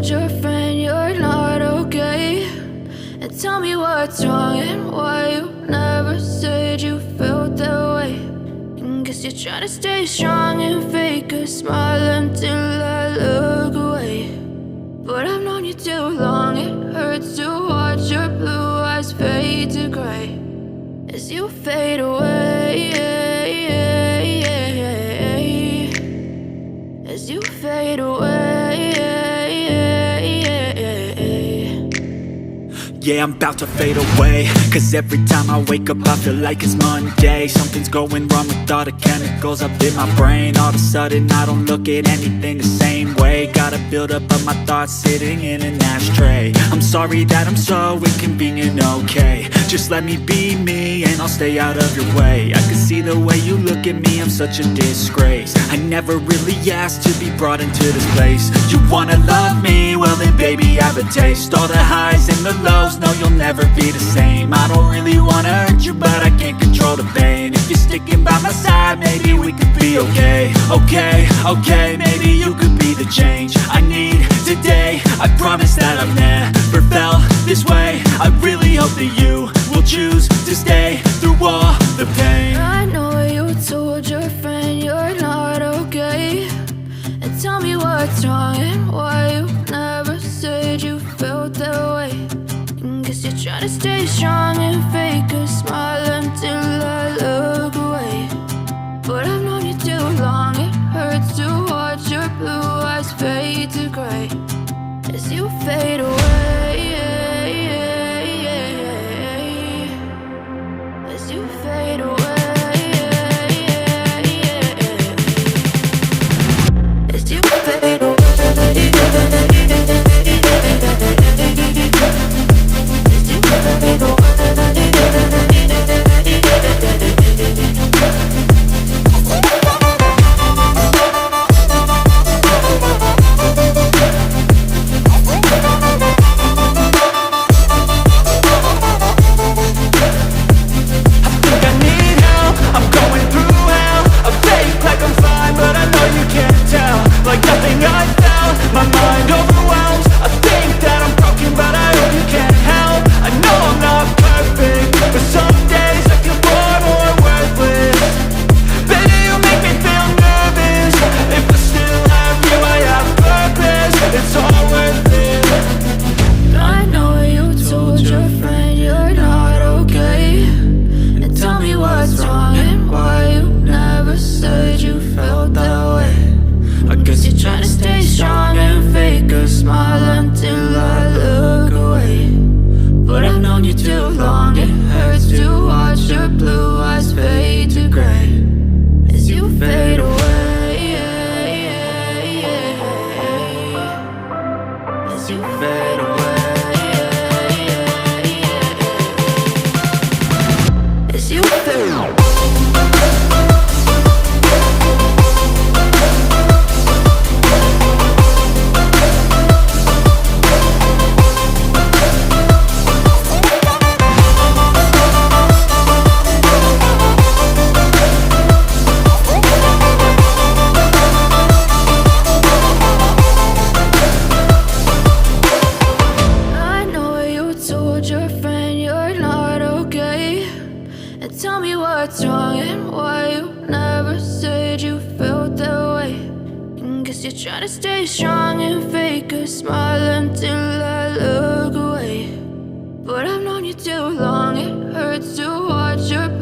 told your friend you're not okay? And tell me what's wrong and why you never said you felt that way. And guess you're trying to stay strong and fake a smile until I look away. But I've known you too long, it hurts to watch your blue eyes fade to gray as you fade away, as you fade away. Yeah, I'm about to fade away, cause every time I wake up I feel like it's Monday. Something's going wrong with all the chemicals up in my brain. All of a sudden I don't look at anything the same way. Got a buildup of my thoughts sitting in an ashtray. I'm sorry that I'm so inconvenient, okay? Just let me be me and I'll stay out of your way. I can see the way you look at me, I'm such a disgrace. I never really asked to be brought into this place. You wanna love me? Well then baby have a taste. All the highs and the lows, no you'll never be the same. I don't really wanna hurt you but I can't control the pain. If you're sticking by my side maybe we could be okay. Okay, maybe you could be the change I need today. I promise that I've never felt this way. I really hope that you will choose to stay through all the pain. I know you told your friend you're not okay. And tell me what's wrong and why you never said you felt that way. And guess you're trying to stay strong and fake a smile until I look away. But I've known you too long, it hurts to watch your blue eyes fade to gray as you fade away, as you fade away, as you fade away. Tell me what's wrong and why you never said you felt that way. And guess you're trying to stay strong and fake a smile until I look away. But I've known you too long.